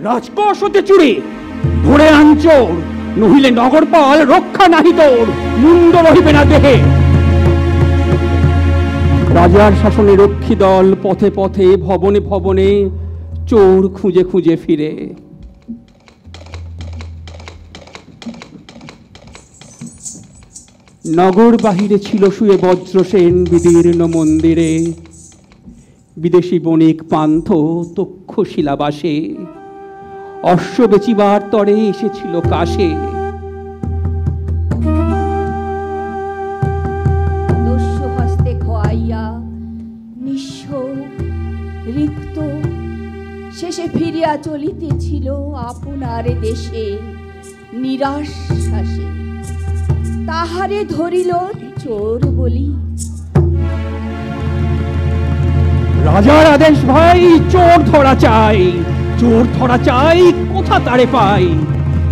রাজকোষতে চুরি ধরে আনচোর, নহিলে নগরপাল রক্ষা নাহি তোর, মুন্ড রহিবে না দেহে। রাজার শাসনে রক্ষী দল পথে পথে ভবনে ভবনে চোর খুঁজে খুঁজে ফিরে। নগর বাহিরে ছিল শুয়ে বজ্রসেন বিদীর্ণ মন্দিরে, বিদেশি বণিক পান্থ তক্ষশিলাবাসে, অশ্ব বেচিবার তরে এসেছিল কাশে। দস্যু হস্তে খোয়াইয়া নিঃস্ব রিক্ত শেষে ফিরিয়া চলিতেছিল আপনার দেশে নিরাশ্বাসে। তাহারে ধরিল চোর বলি। রাজার আদেশ ভাই, চোর ধরা চাই, চোর ধরা চাই, কোথা তারে পাই?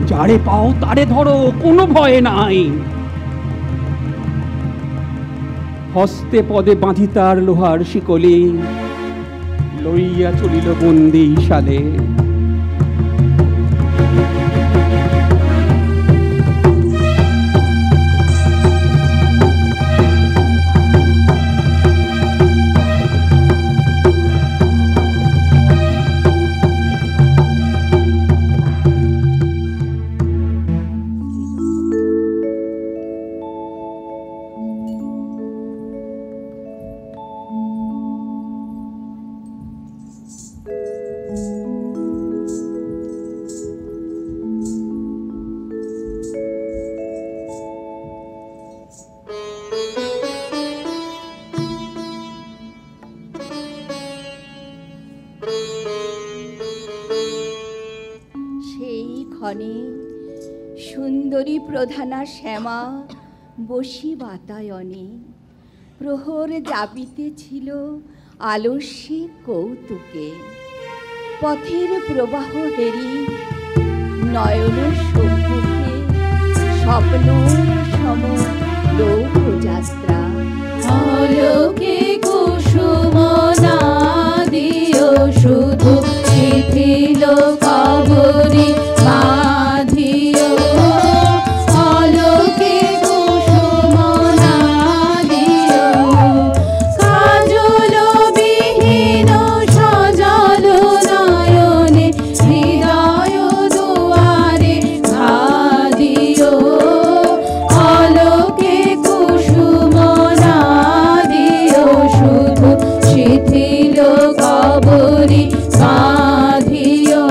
যারে পাও তারে ধরো, কোনো ভয় নাই। হস্তে পদে বাঁধি তার লোহার শিকলি, লইয়া চলিল বন্দিশালে। সুন্দরী প্রধানা শ্যামা বসি বাতায়নে, প্রহর জাপিতেছিল আলস্যে কৌতুকে। পথের প্রবাহ হেরি নয়ন সম্মুখে স্বপ্ন সম লোকযাত্রা। আলোকে কুসুম না দিও শুধু, শিথিল কবরী বাঁধিও। আলোকে কুসুম না দিও, কাজল বিহীন সজল নয়নে হৃদয় দুয়ারে ঘাদিও। আলোকে কুসুম না দিও শুধু, শিথিল কবরী বাঁধিও।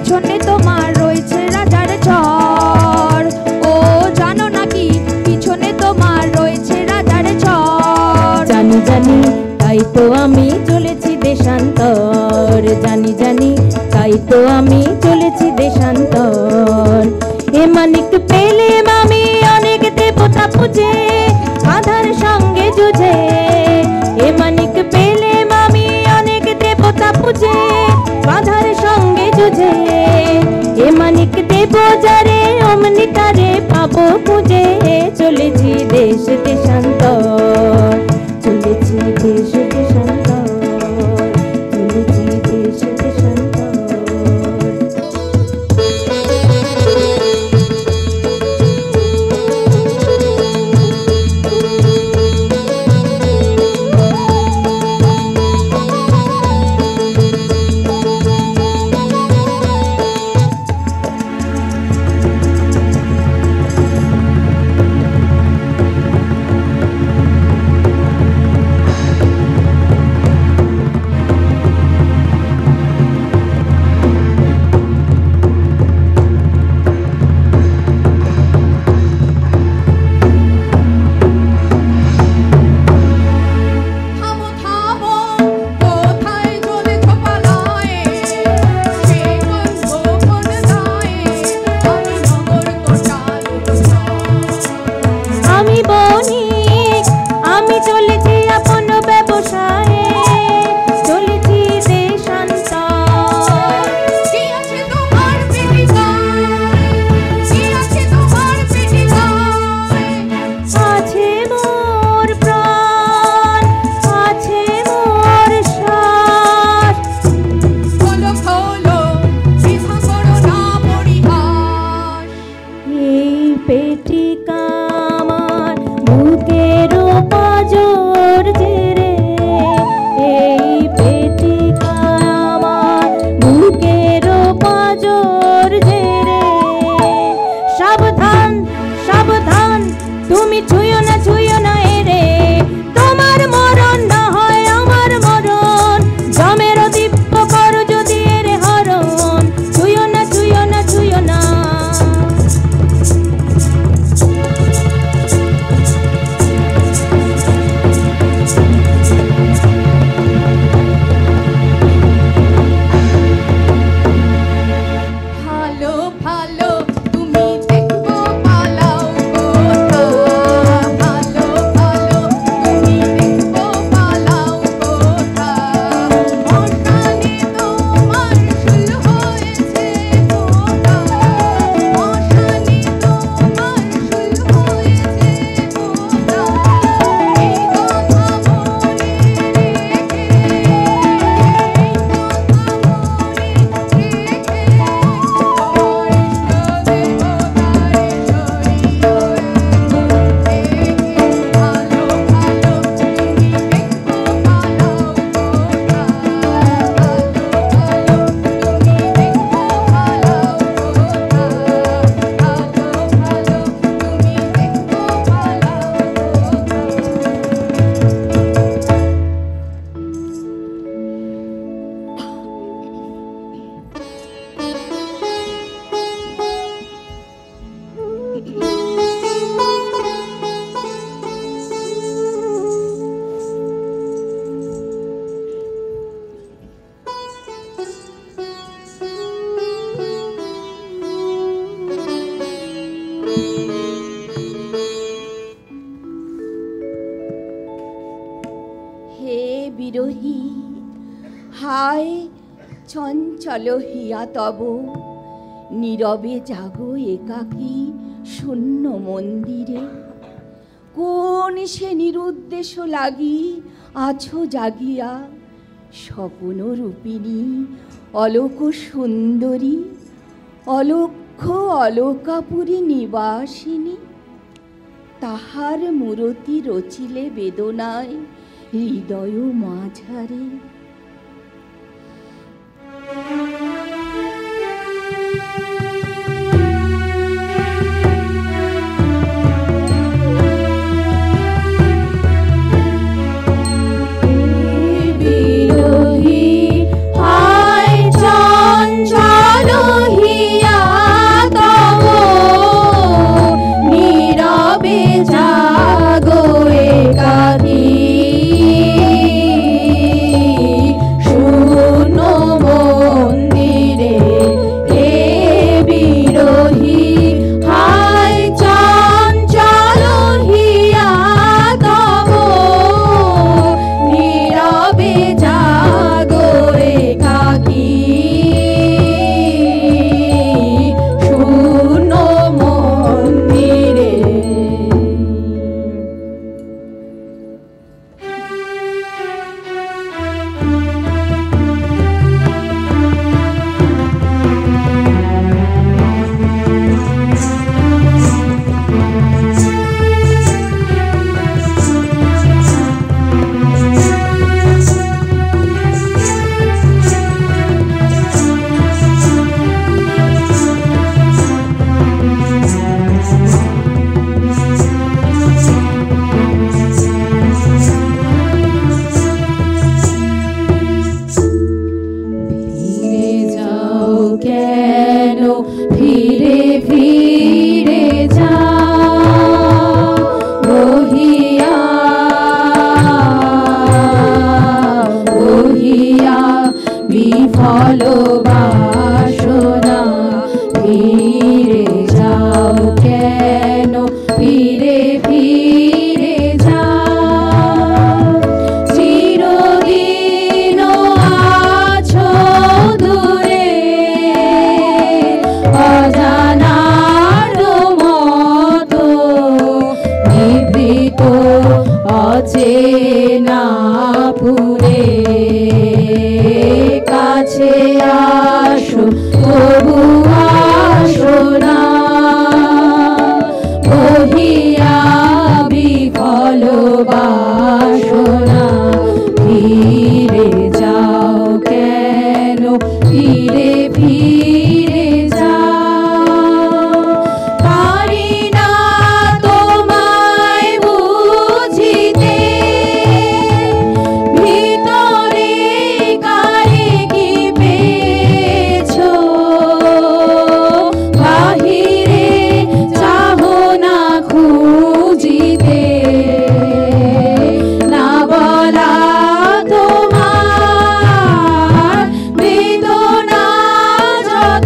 পিছনে তোমার রয়েছে রাজার ঝড়। ও জানো নাকি পিছনে তোমার রয়েছে রাজার ঝড়। জানি জানি তাই তো আমি চলেছি দেশান্তর, জানি জানি তাই তো আমি চলেছি দেশান্তর। এ মানিক পেলেম আমি অনেক দেবতা পুজে, আধার সঙ্গে যুঝে। এ মানিক পেলেম আমি অনেক দেবতা পুজে, আধার সঙ্গে যুঝে। এ মানিক দেব যারে অমনি তারে পাবো খুঁজে। চলেছি দেশ দেশান্তর, চলেছি দেশ দেশান্তর, চলেছি দেশ দেশান্তর। থামো থামো কোথায় চলেছ পালায়ে, সে গন্ধ কোন দায়ে, আমি নগর কোটাল। আমি বণিক, আমি চলেছি আপন ব্যবসায়ে, চলেছি দেশান্তর। কি আছে তোমার পেটিকায়, কি আছে তোমার পেটিকায়। আছে মোর প্রাণ, আছে মোর শ্বাস। খোলো খোলো বৃথা করো না পরিহাস। এই পেটিকা আমার বুকের পাঁজর জেরে, এই পেটিকা আমার বুকের পাঁজর জেরে। সাবধান সাবধান তুমি ছুঁয়ো না এরে, তোমার মরণ না হয় আমার মরণ। জমের দিব্য কর যদি এরে হরণ, ছুঁয়ো না ছুঁয়ো না ছুঁয়ো না। ভালো ভালো তুমি দেখবো পালাও কোথা, ভালো ভালো তুমি দেখবো পালাও কোথা। মশানে তোমার শুল হয়েছে মোটা, মশানে তোমার শুল হয়েছে মোটা। এই কথা মনে রেখে, এই কথা মনে রেখে হে বিরহী, হায় চঞ্চল হিয়া তব, নীরবে জাগো একাকী শূন্য মন্দিরে। কোন সে নিরুদ্দেশ লাগি আছো জাগিয়া, স্বপ্ন রূপিণী অলোক সুন্দরী, অলক্ষ অলকাপুরী নিবাসিনী। তাহার মূরতি রচিলে বেদনায় হৃদয় মাঝারে। বিরোহী হায় চঞ্চল কেন ফিরে ফিরে যাও রহিয়া রহিয়া বিফল বাসনা ফিরে যাও কেন ফিরে ফিরে যাও চিরদিন আছো দূরে অজানার মতো নিভৃত অচেনা পুরে কাছে আসো তবু আসো না বহিয়া বিফল বাসনা ফিরে যাও কেন ফিরে ফিরে যাও পারি না তোমায় বুঝিতে ভিতরে কারে কি পেয়েছো বাহিরে চাহো না খুঁজিতে না বলা তোমার বেদনা যত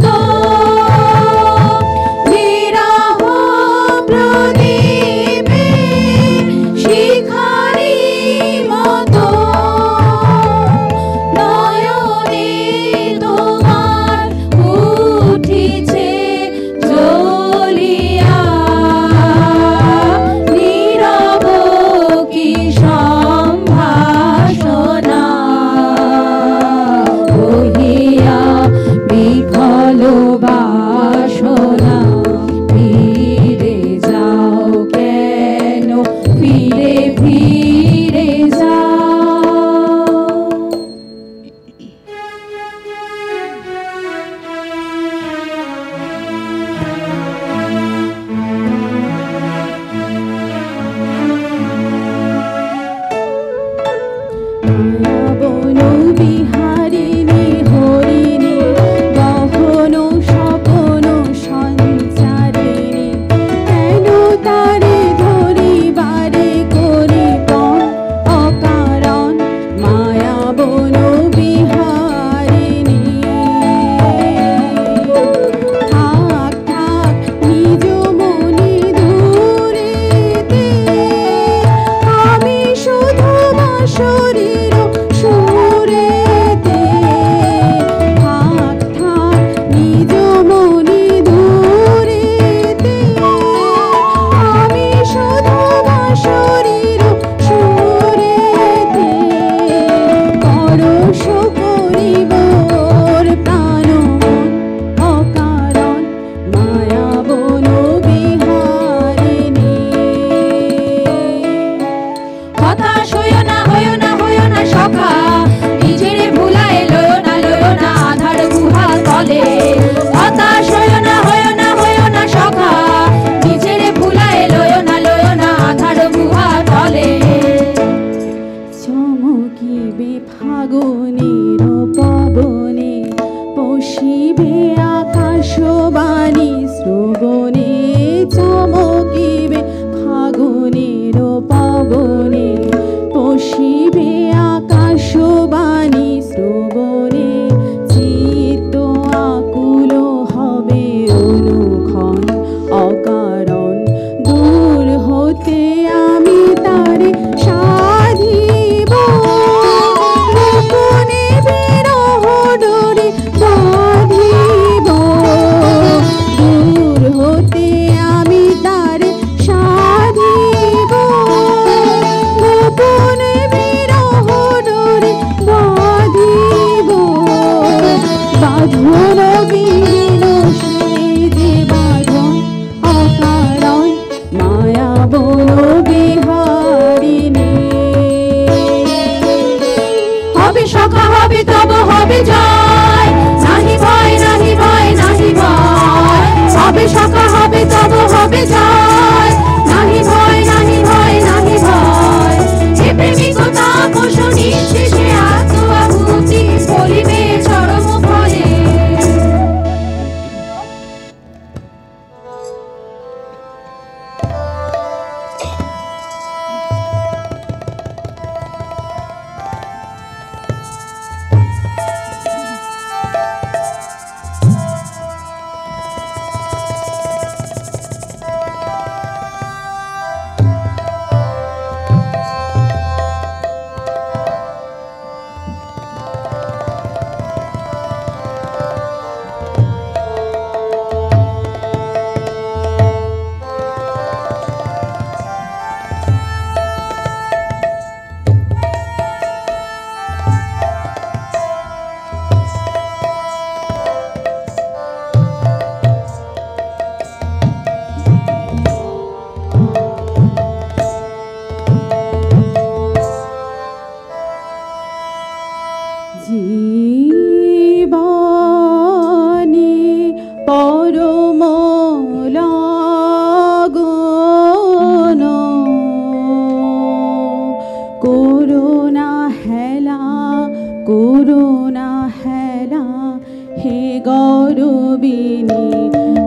গৌরবিনী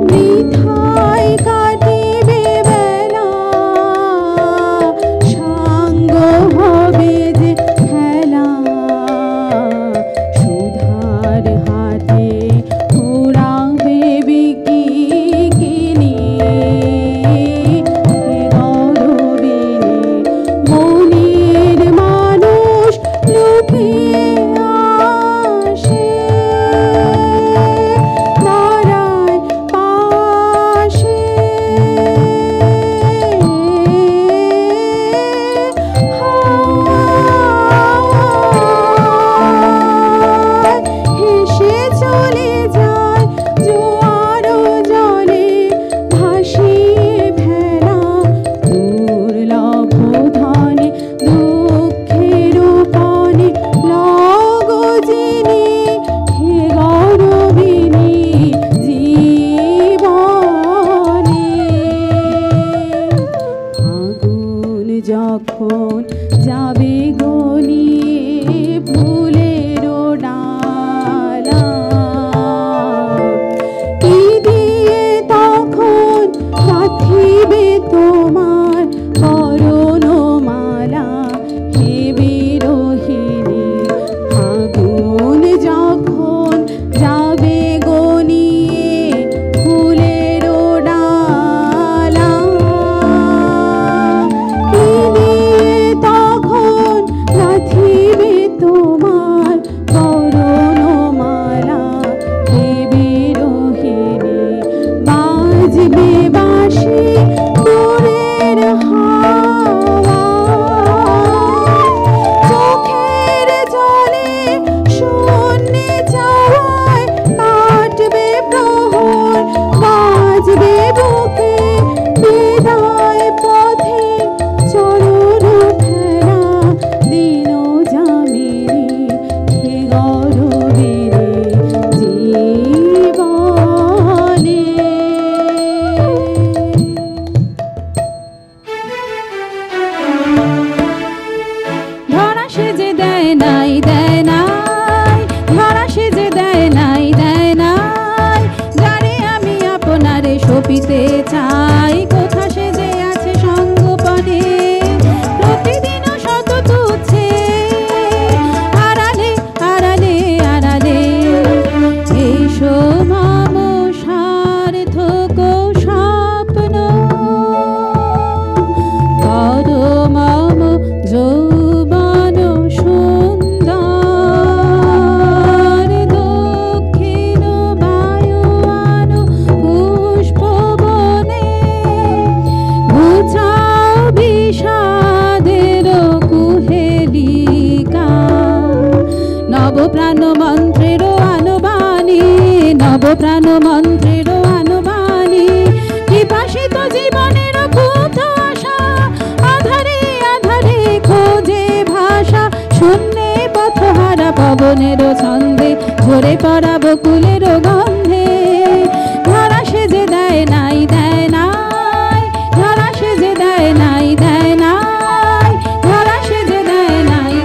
বৃথায় কাটিবে বেলা সাঙ্গ হবে যে খেলা সুধার হাটে ঘোরাবে বিকিনি গৌরবিনী মনের মানুষ লুকিয়ে আসে দাঁড়ায় পাশে হেসে চলে যায় জোয়ার জলে ভাসিয়ে ভেলা দুর্লভ ধনে দুঃখের পানে লগজিনী হে গৌরবিনী জীবনে ফাগুন যখন যাবে গনিয়ে ফুলের ডালা কি দিয়ে তখন গাঁথিবে তোমার বরণমালা হে বিরহিণী ফাগুন যখন যাবে গনিয়ে ফুলের ডালা কি দিয়ে তখন গাঁথিবে তোমার বরণমালা হে বিরহিণী বাজবে বাঁশি দূরের হাওয়া চোখের জলে শূন্যে যাওয়ায় কাটবে প্রহর বাজবে বুকে বিদায় পথে চরণ ফেরা দিন যামিনী হে গৌরবিনী জীবনে ধরা সেজে দেয় নাই ধরা সেজে দেয় নাই যারে আমি আপনারে সপিতে চাই কোথা সেজে আছে সঙ্গপনে প্রতিদিন শত তুচ্ছে আড়ালে আড়ালে আড়ালে এসো মাম সার্থক স্বপ্ন কর মাম যৌবন সুন্দর দক্ষিণ বায়ুয়ান পুষ্পবনে ঘুচাও বিষাদের কুহেলিকা নবপ্রাণ মন্ত্রের আনুবাণী নবপ্রাণ মন্ত্রের আনুবাণী বিভাসিত জীবনের কুত আশা আধারে আধারে খোঁজে ভাষা শূন্যে পথহারা পবনের ছন্দে ঝরে পড়া বকুলের গন্ধে ধরা সেজে দেয় নাই ধরা সেজে দেয় নাই ধরা সেজে দেয় নাই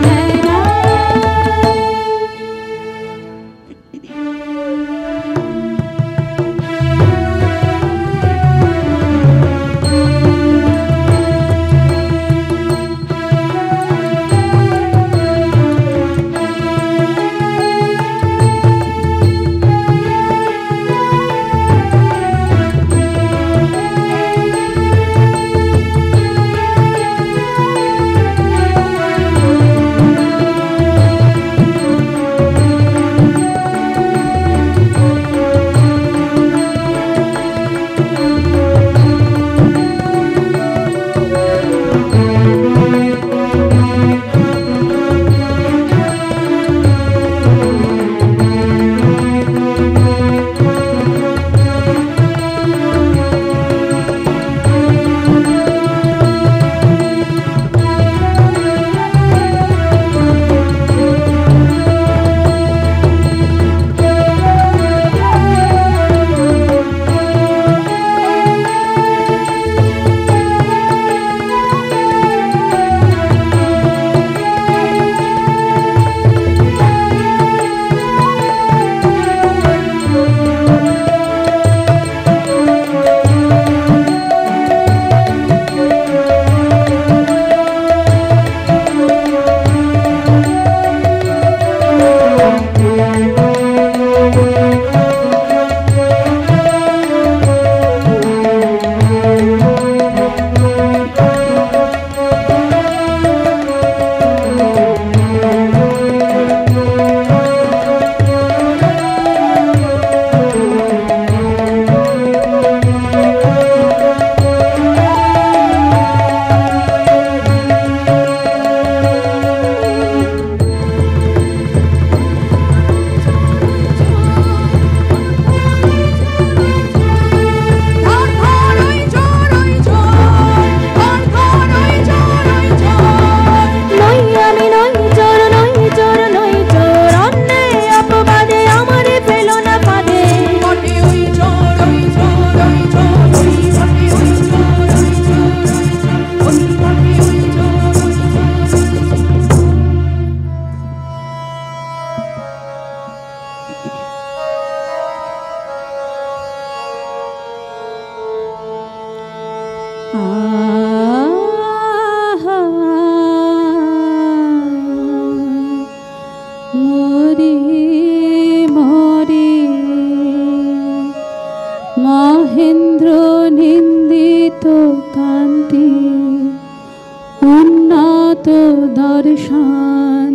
মতো দর্শন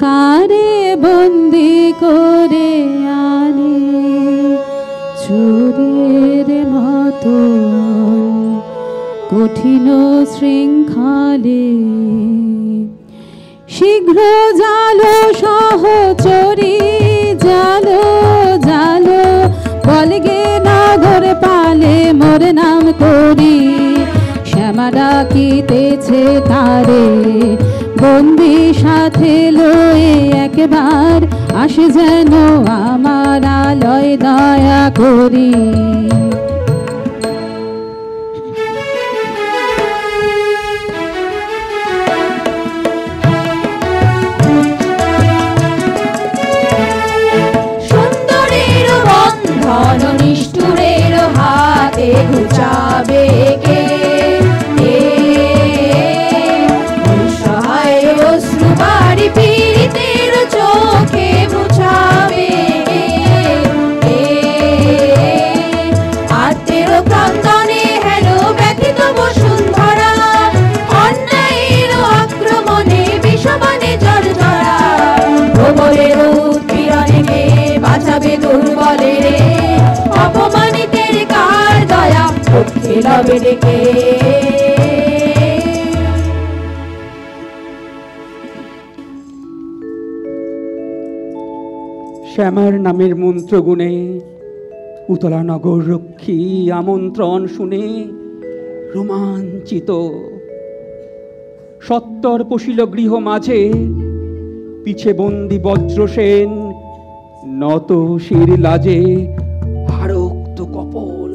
কারে বন্দি করে আনে চোরের মতো কঠিন শৃঙ্খলে শীঘ্র জালো সহচরী জালো জালো বলগে নগর পালে মোর নাম করি শ্যামা ডাকিতেছে তারে বন্দি সাথে লয়ে একবার আসে যেন আমার আলয় দয়া করি সুন্দরীর বন্ধন নিষ্ঠুরের হাতে ঘুচাবে কে অশ্রুবাড়ি পীড়িতের চোখে মুছাবে আত্মের ক্রন্দনে হেলো ব্যথিত বসুন্ধরা অন্যায়ের আক্রমণে বিষবাণে জর্জরা প্রবলের উৎপীড়নে কে বাঁচাবে দুর্বলের অপমানিতের কার দয়া পক্ষে লবে ডেকে শ্যামার নামের মন্ত্র গুণে উতলা নগর রক্ষী আমন্ত্রণ শুনে রোমাঞ্চিত সত্তর পশিল গৃহ মাঝে পিছে বন্দি বজ্রসেন নত শির লাজে হারক্ত কপল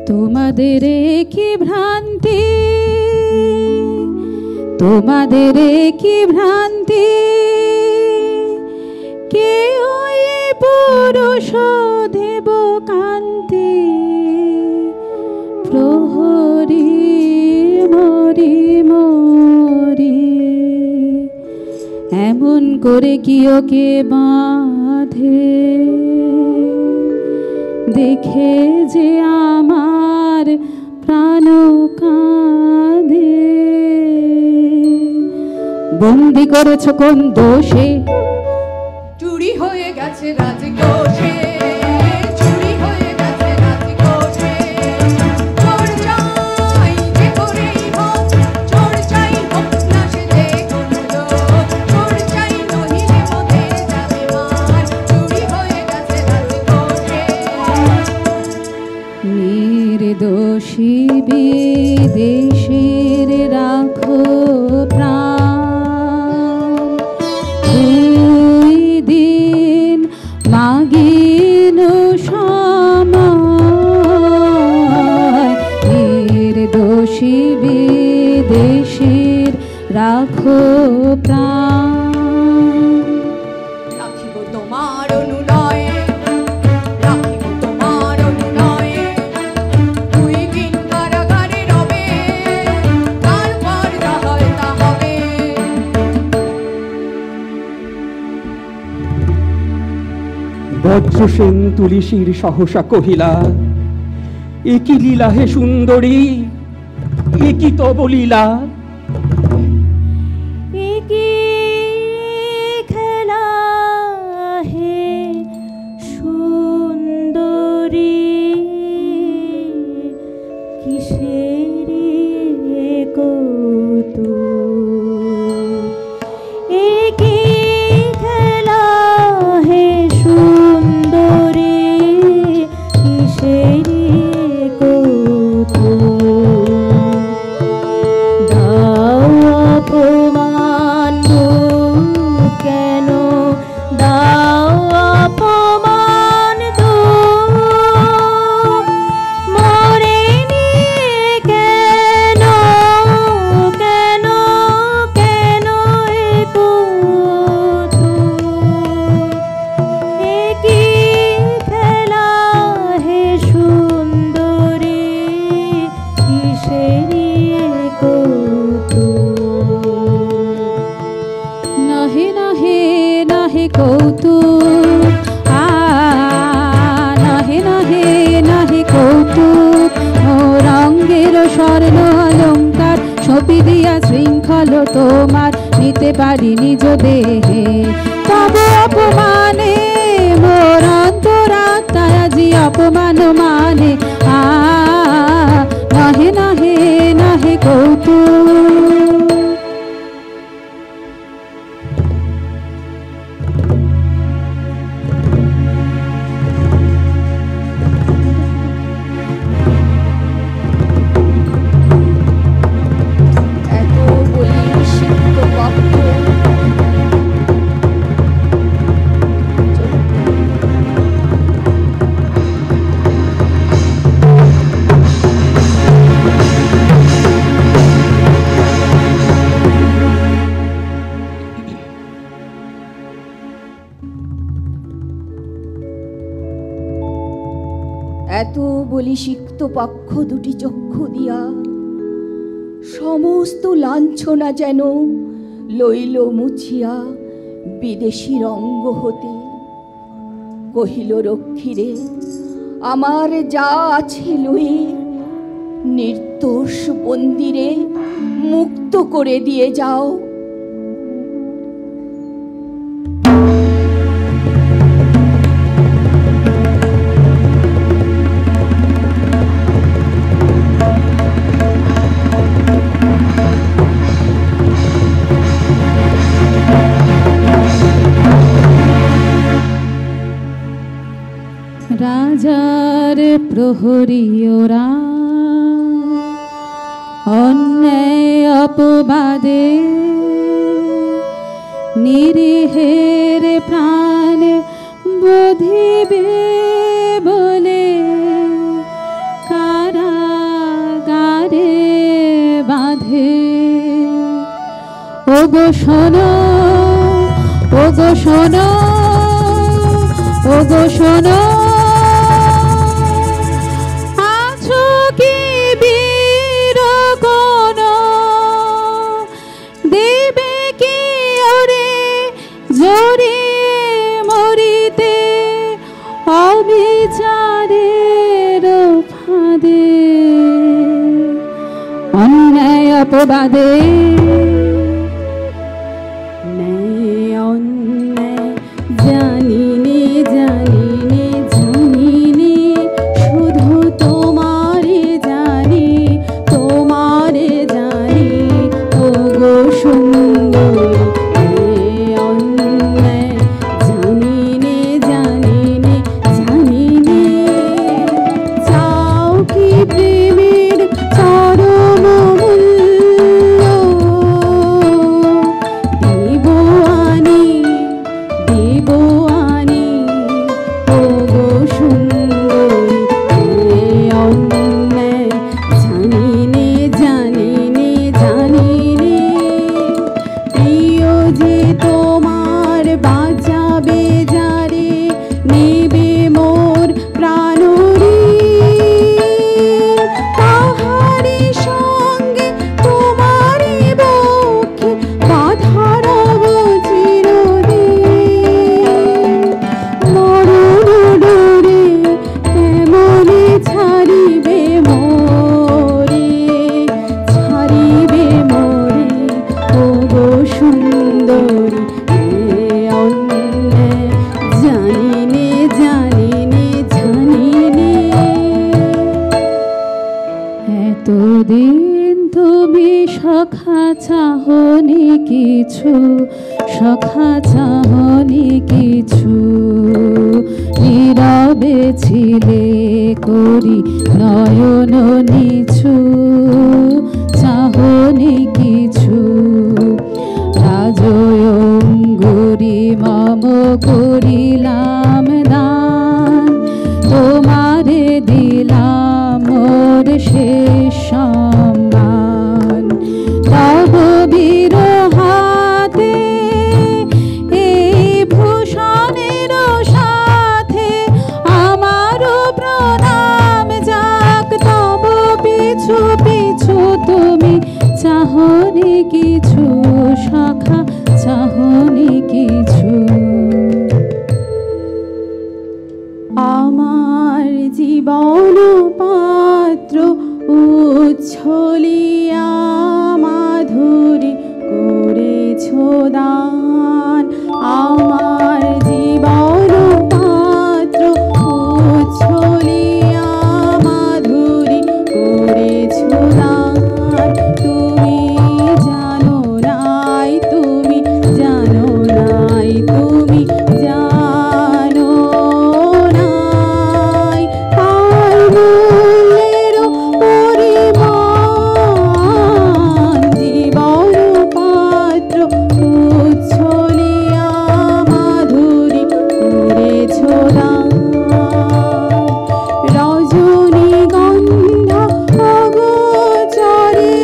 তোমাদের কি ভ্রান্তি তোমাদের কি ভ্রান্তি কে ওই পুরুষ দেব কান্তি প্রহরী মরি মরি এমন করে কি ওকে বাঁধে দেখে যে আমার প্রাণ কাঁদে বন্দি করেছ কোন দোষে চুরি হয়ে গেছে রাজকোষে চুরি হয়ে গেছে রাজকোষে চোর চাই যে করেই হোক চোর চাই হোক না সে যে কোনো লোক চোর চাই নহিলে মতে যাবে মার চুরি হয়ে গেছে রাজকোষে নির্দোষী বিদেশীর রাখো প্রাণ দুই দিন মাগিন সময় নির্দোষী বিদেশীর রাখো প্রাণ রাখিব তোমার অনুনয়ে রাখিব তোমার অনুনয়ে 2 দিন কারাগারে রবে তারপর যা হয় তা হবে বজ্রসেন তুলিসীর সহসা কহিলা একই লীলা হে সুন্দরী একই তব লীলা একি খেলা হে সুন্দরী কিসেরি কৌতুক একি খেলা হে সুন্দরী কিসেরি কৌতুক দাও অপমান দুঃখ কেন দাও অপমান দুঃখ মরে নিয়ে কেন কেন কেন এ কৌতুক একি খেলা হে সুন্দরী কিসেরি নাহে নাহে নাহে কৌতুক নাহে নাহে নাহে কৌতুক ভালো তোমার নিতে পারি নিজ দেহে, তবে অপমানে মোর অন্তরাত্মায় আজি অপমান মানে নহে নহে নহে কৌতুক। এত বলি সিক্ত পক্ষ দুটি চক্ষু দিয়া সমস্ত লাঞ্ছনা যেন লইল মুছিয়া বিদেশীর অঙ্গ হতে, কহিল রক্ষীরে আমার যা আছে লয়ে নির্দোষ বন্দিরে মুক্ত করে দিয়ে যাও। রাজার প্রহরী ওরা অন্যায় অপবাদে নিরীহের প্রাণ বোধিবে বলে কারাগারে বাঁধে। ওগো শোনো, ওগো শোনো, ওগো শোনো, আছো কি বীর কোন দেবে কি ওরে জোরে মরিতে অবিচারের ফাঁদে অন্যায় অপবাদে জানিনি জানিনি জানিনি শুধু তোমারে জানি তোমারে জানি ওগো সুন্দরী অন্যায় জানিনি জানিনি জানিনি চাও কি প্রেমের চরম মূল্য দেব আনি দেব আনি ওগো সুন্দরী অন্যায় জানিনি জানিনি জানিনি প্রিয় যে তোমার বাঁচাবে যারে নেবে মোর প্রাণরি তাহারি সঙ্গে তোমারি বক্ষে বাধার চিরদিন মরণ ডোরে কেমনে ছাড়িবে মোরে ছাড়িবে মোরে ওগো সুন্দরী অন্যায় জানিনি জানিনি জানিনি এতদিন তুমি সখা চাহনি কিছু সখা চাহনি কিছু নীরবে ছিলে করি নয়ন নিছু চাহনি কিছু রাজয়ঙ্গুরি মম করিলাম দান তোমারে দিলাম মোর শেষ সম্মান তব বীর হাতে এই ভূষণের সাথে আমারও প্রণাম যাক তব পিছু পিছু তুমি চাহনি কিছু সখা চাহনি কিছু দান আমার জীবন পাত্র উচ্ছলিয়া মাধুরী করেছো দান তুমি জানো নাই তুমি জানো নাই তুমি জানো নাই তার মূল্যের পরিমাণ জীবন পাত্র উচ্ছলিয়া মাধুরী করেছো দান রজনীগন্ধা অগোচরে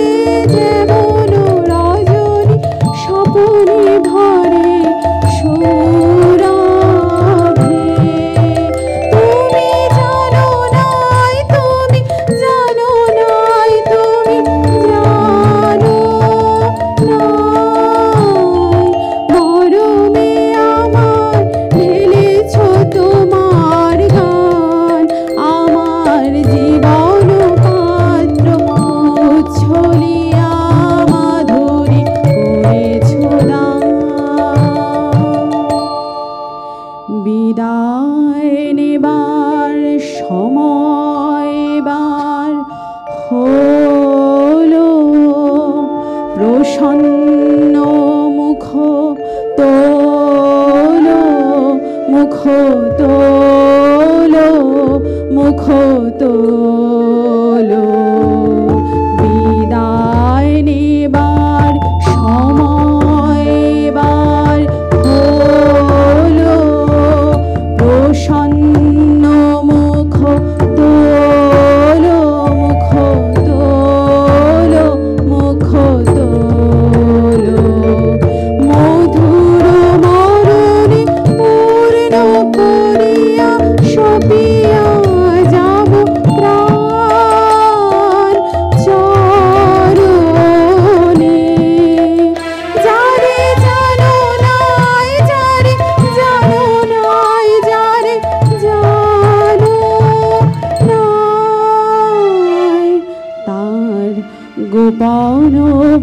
যেমন রজনী স্বপনে ধরে সৌরভে তুমি জানো নাই তুমি জানো নাই তুমি জানো নাই মরমে আমার ঢেলেছো তোমার গান আমার জীবন পাত্র উচ্ছলিয়া মাধুরী করেছো দান বিদায় নেবার সময় এবার হলো প্রসন্ন মুখ তোলো মুখ তোলো মুখ তোলো বিদায় নেবার সময় এবার হলো প্রসন্ন মুখ তোলো মুখ তোলো মুখ তোলো মধুর মরণে পূর্ণ করিয়া সপিয়া যাব প্রাণ চরণে যারে জানো নাই যারে জানো নাই যারে জানো নাই তার গোপন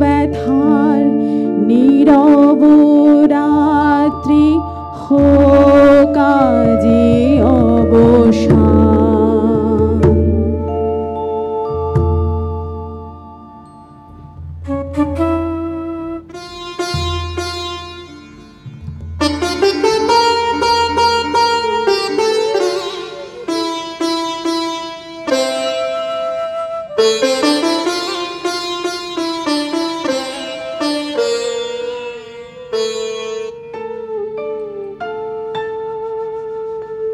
ব্যথার নীরব রাত্রি হোক আজি অবসান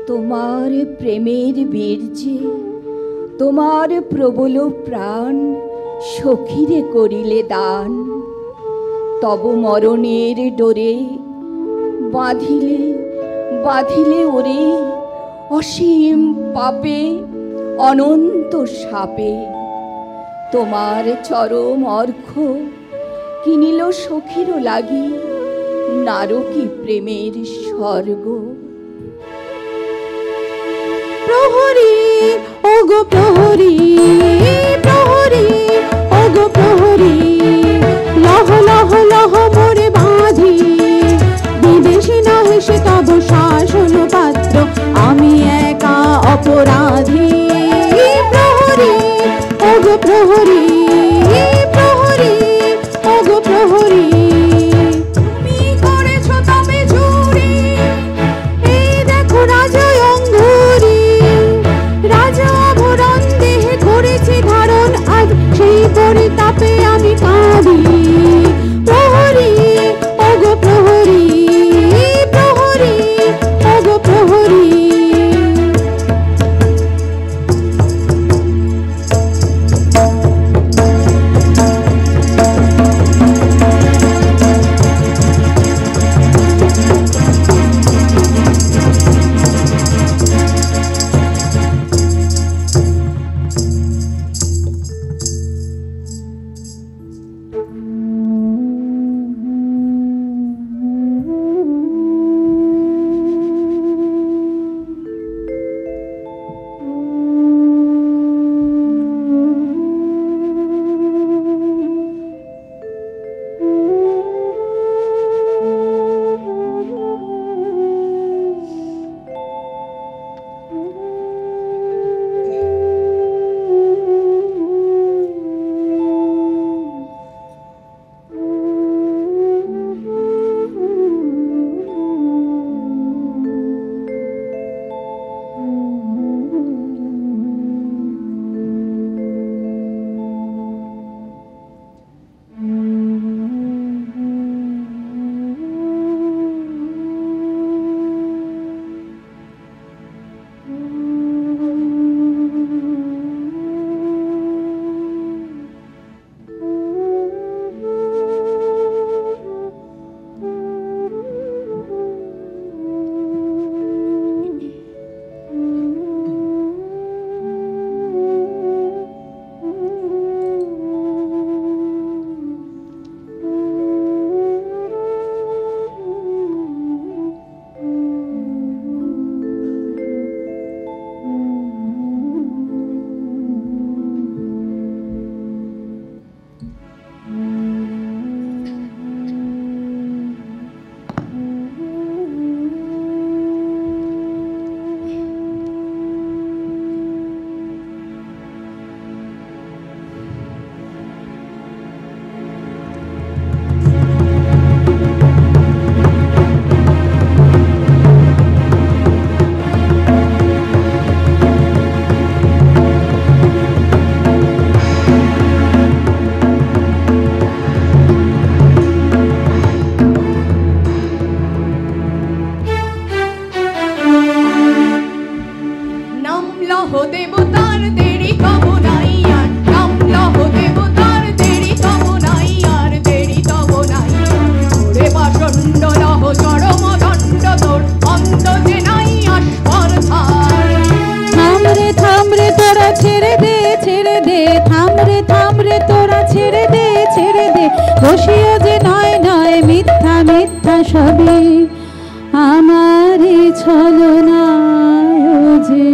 তোমার প্রেমের বীর্যে তোমার প্রবল প্রাণ সখীরে করিলে দান তব মরণের ডোরে বাঁধিলে বাঁধিলে ওরে অসীম পাপে অনন্ত সাপে তোমার চরম অর্ঘ কিনিল সখীরও লাগি নারকী প্রেমের স্বর্গ প্রহরী ওগো প্রহরী প্রহরী ওগো প্রহরী লহ লহ লহ মোরে বাঁধি বিদেশি নহে সে তব শাসন পাত্র আমি একা অপরাধী প্রহরী ওগো প্রহরী প্রহরী ওগো প্রহরী তুমি করেছো তবে চুরি এই দেখো রাজা অঙ্গুরি রাজা আভরণ দেহে করেছে ধারণ আজ সেই পরিতাপে আমি কাঁদি প্রহরী থামরে তোরা ছেড়ে দে রসিও যে নয় নয় মিথ্যা মিথ্যা সবই আমারই ছলনায় যে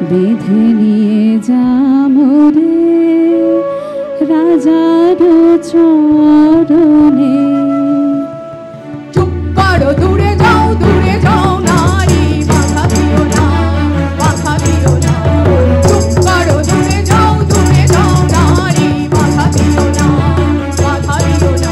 বেঁধে নিয়ে যামরে রাজার চরণে। চুপ করো, দূরে যাও নারী, বাধা দিও না, বাধা দিও না। চুপ করো, দূরে যাও নারী, বাধা দিও না, বাধা দিও না।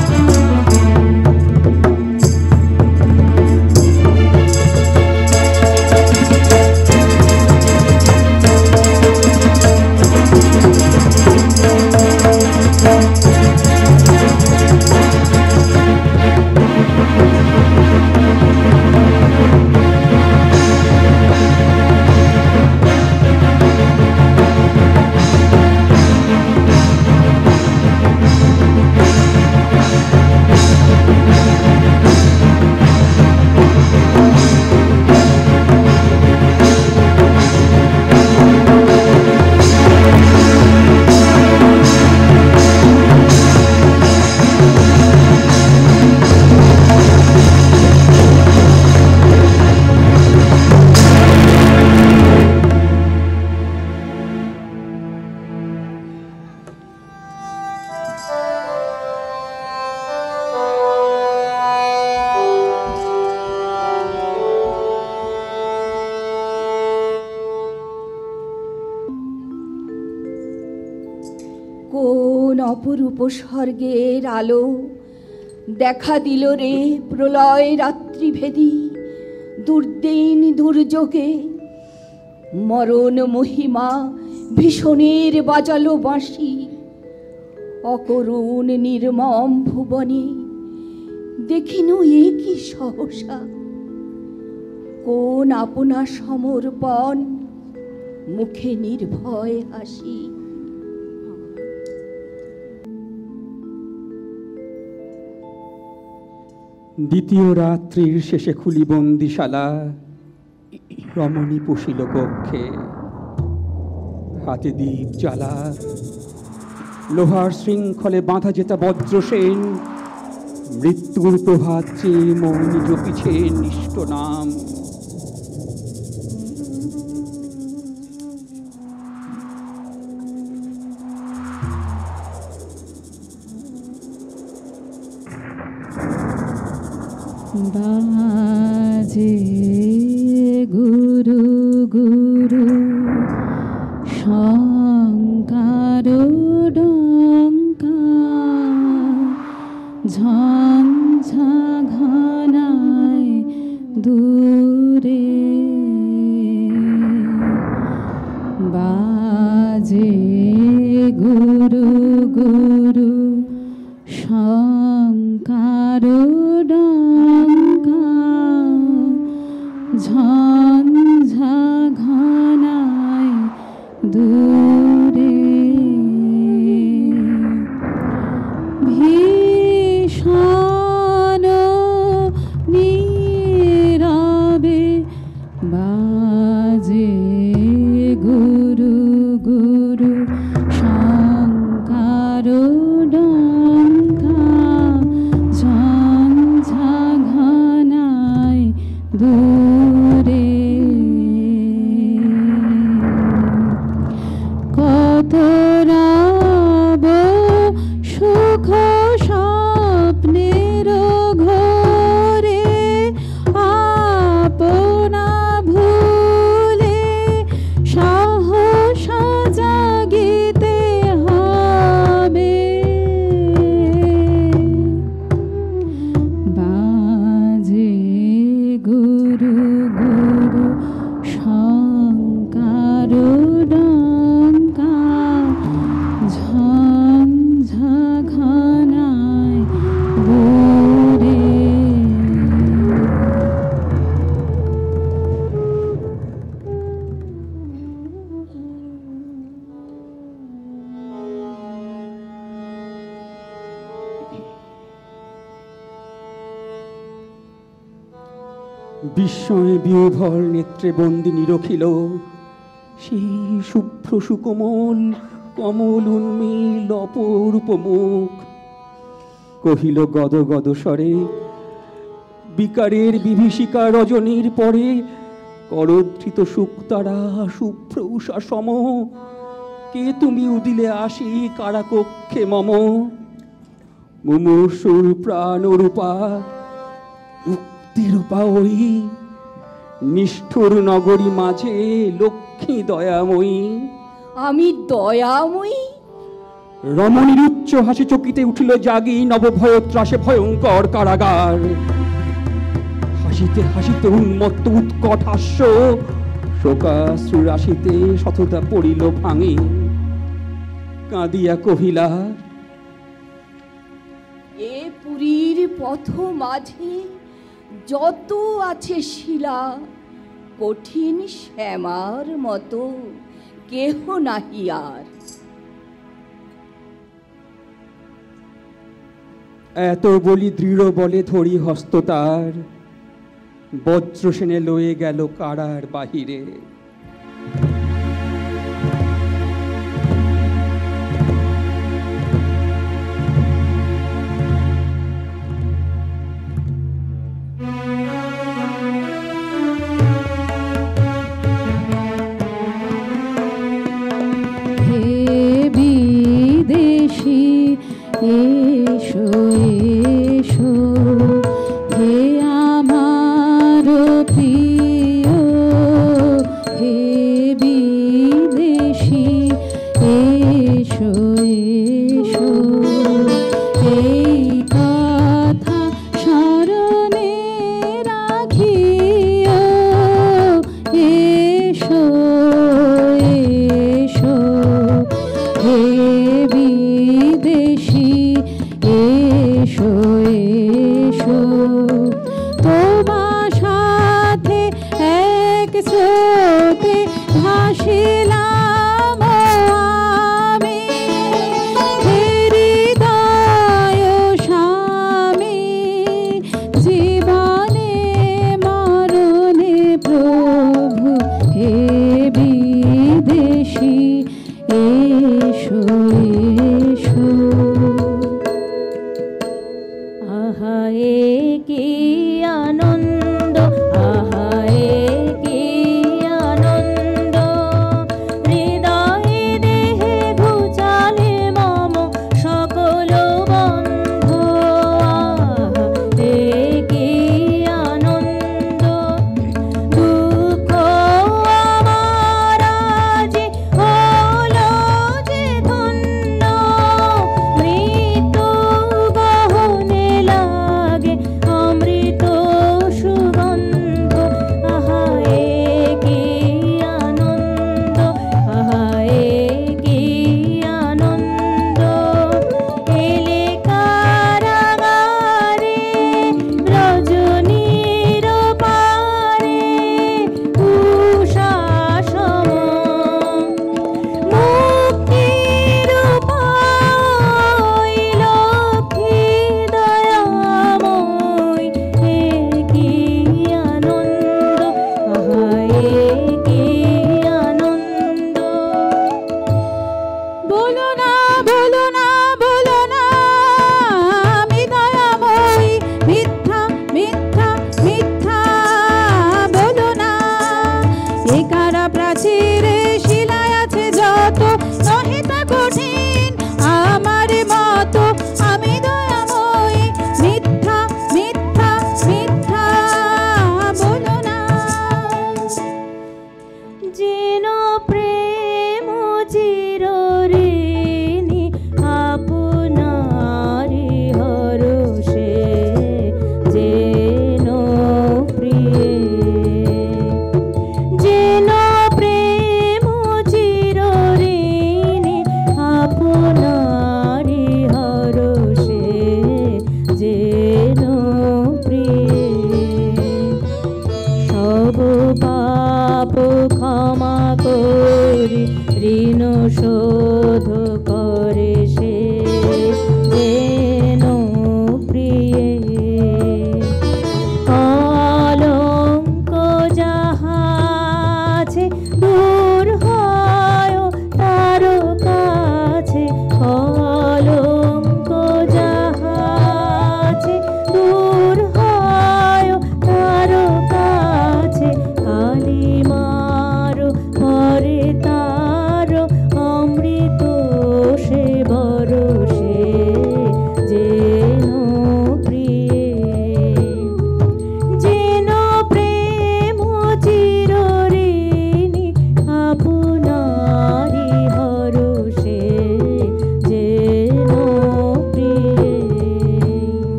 কোন অপরূপ স্বর্গের আলো দেখা দিল রে প্রলয় রাত্রিভেদী দুর্দিন দুর্যোগে। মরণ মহিমা ভীষণের বাজালো বাঁশি, অকরুণ নির্মম ভুবনে দেখিনু এ কি সহসা। কোন আপনা সমর্পণ মুখে নির্ভয় হাসি। দ্বিতীয় রাত্রির শেষে খুলি বন্দিশালা, রমণী পুষিল কক্ষে, হাতে দ্বীপ জ্বালা। লোহার শৃঙ্খলে বাঁধা যেতা বজ্রসেন, মৃত্যুর প্রভাত চেয়ে মৌনি জপিছেন নিষ্ঠ নাম। বাজে গুরু গুরু শঙ্কার ডঙ্কা, ঝঞ্ঝা ঘনায় দূরে। বাজে গুরু গুরু শঙ্কার ডঙ্কা, ঝঞ্ঝা ঘনায় দূরে। ভীষণ নীরবে বাজে গুরু গুরু শঙ্কার ডঙ্কা, ঝঞ্ঝা ঘনায় দূরে। কত রাব সুখ স্বপ্নের ঘোরে, আপনা ভুলে সাহসা জাগিতে হবে। বাজে গুরু গুরু শঙ্কার ডঙ্কা, ঝঞ্ঝা ঘনায় দূরে। বিস্ময়ে বিহ্বল নেত্রে বন্দিনী রখিল সেই শুভ্র সুকোমল কমল উন্মিল অপরূপ মুখ, কহিল গদ গদ স্বরে, বিকারের বিভীষিকা রজনীর পরে করধৃত শুকতারা শুভ্র উষা সম, কে তুমি উদিলে আসি কারাকক্ষে মম। মুমূর্ষুর প্রাণ রূপা মুক্তিরূপা ওই, নিষ্ঠুর নগরী মাঝে লক্ষ্মী দয়াময়ী। আমি দয়াময়ী? রমণীর উচ্চ হাসি চকিতে উঠিল জাগি নবভয় ত্রাসে ভয়ঙ্কর কারাগার। হাসিতে হাসিতে উন্মত্ত উৎকট হাস্য, শোকাশ্রু রাশিতে শততা পড়িল ভাঙি। কাঁদিয়া কহিলা, এ পুরীর পথ মাঝে যত আছে শিলা, কঠিন শ্যামার মতো কেহ নাহি আর। এত বলি দৃঢ় বলে ধরি হস্ত তার, বজ্রসেনে লয়ে গেল কারার বাহিরে। হে বিদেশী এসো এসো, হে আমার প্রিয়, হে বিদেশী এসো এসো, এই কথা স্মরণে রাখিও, এসো এসো, হে বিদেশী এসো এসো। তোমার সাথে এক স্রোতে ভাসিলাম আমি, হৃদয় স্বামী, জীবনে মরণে প্রভু, হে বিদেশী এসো এসো। আহা এ কি আনন্দ, আহা এ কি আনন্দ, হৃদয়ে দেহে ঘুচালে মম সকল বন্ধ। আহা এ কি আনন্দ, দুঃখ আমার আজি হলো যে ধন্য, মৃত্যু গহনে লাগে অমৃত সুগন্ধ।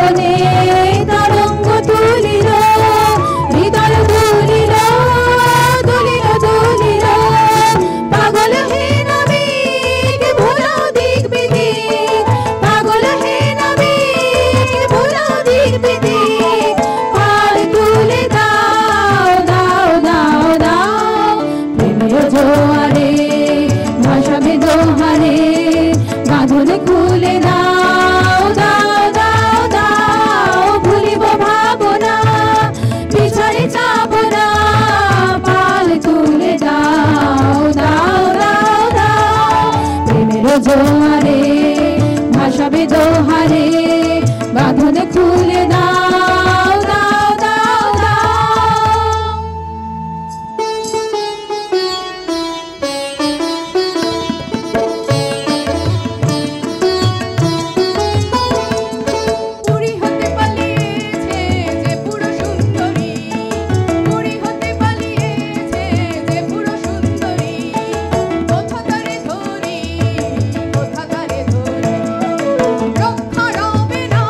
গগনে তরঙ্গ তুলিল, হৃদয় দুলিল দুলিল দুলিল। পাগল হে নাবিক ভুলাও দিক বিদিক, পাগল হে নাবিক ভুলাও দিক বিদিক। পাল তুলে দাও দাও দাও দাও, প্রেমের জোয়ারে ভাসাবে দোহারে, বাঁধন খুলে দাও দাও দাও দাও। ভুলিব ভাবনা পিছনে যাব না, পাল তুলে দাও দাও দাও দাও। প্রেমের জোয়ারে ভাসাবে দোহারে, বাঁধন খুলে দাও দাও দাও দাও। পুরী হতে পালিয়েছে যে পুরো সুন্দরী, পুরী হতে পালিয়েছে যে পুরো সুন্দরী। কোথা তারে ধরি, কোথা তারে ধরি, রক্ষা রবে না,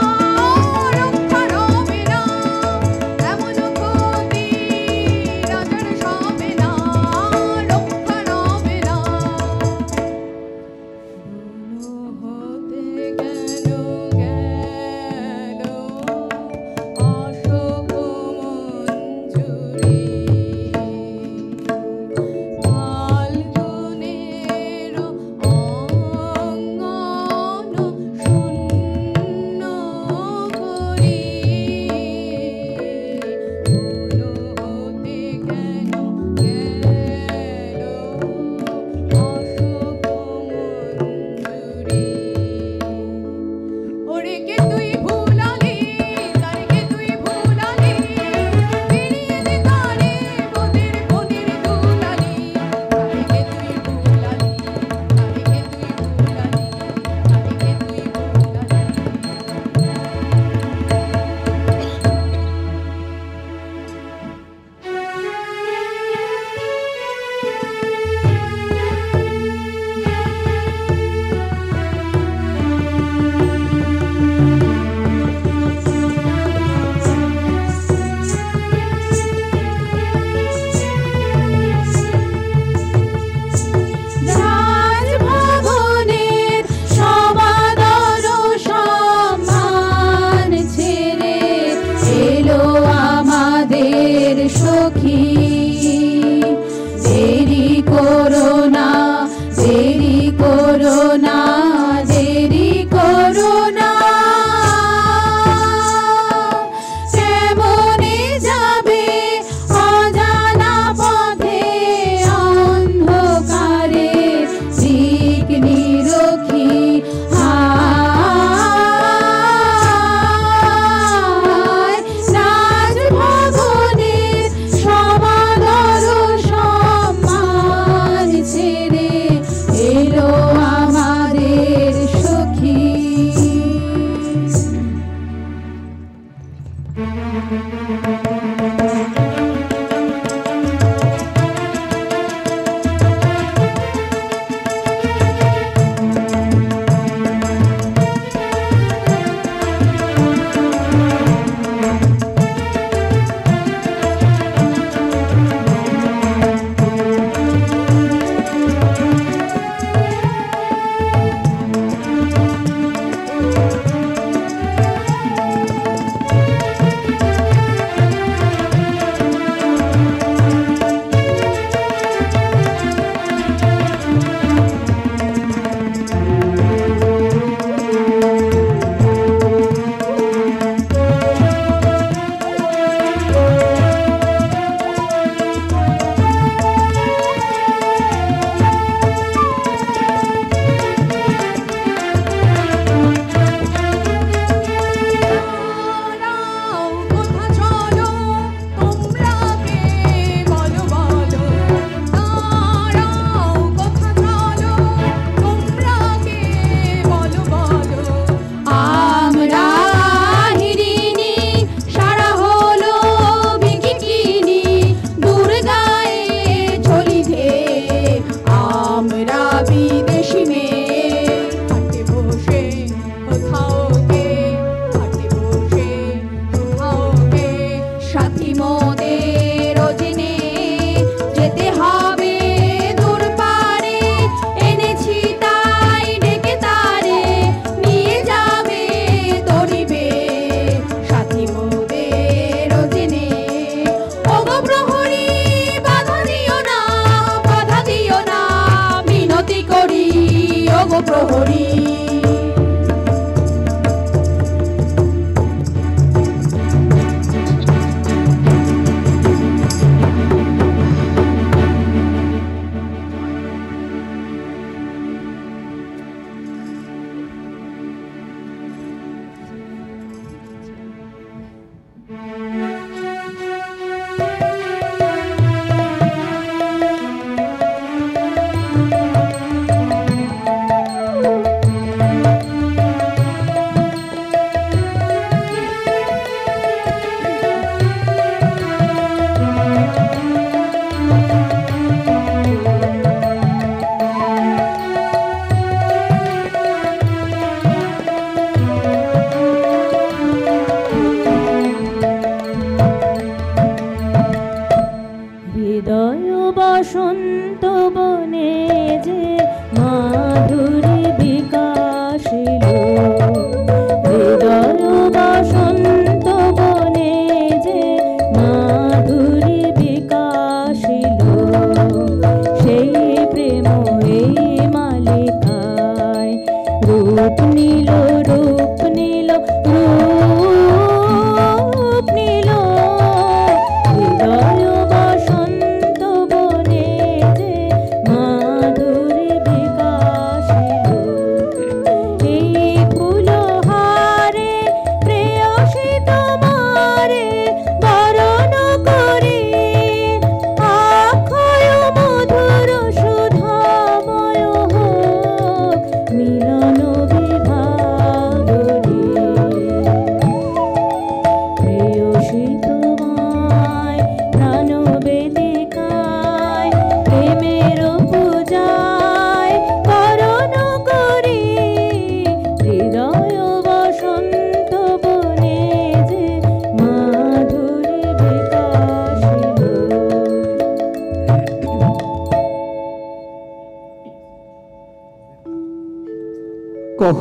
কহ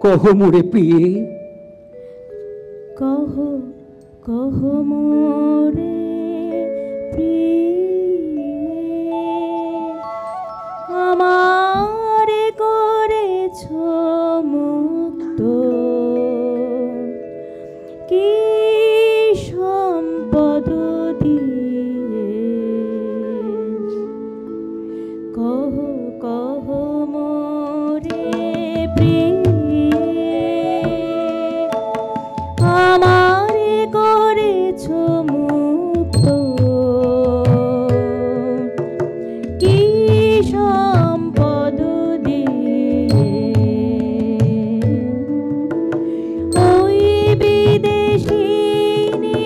কহ মোরে প্রিয়ে, কহ কহ মোরে প্রিয়ে, আমারে করেছ মুক্ত, কি সম্পদ দিয়ে। কহ কহ মোরে প্রিয়ে, আমারে করেছ মুক্ত, কি সম্পদ দিয়ে। ওই বিদেশিনী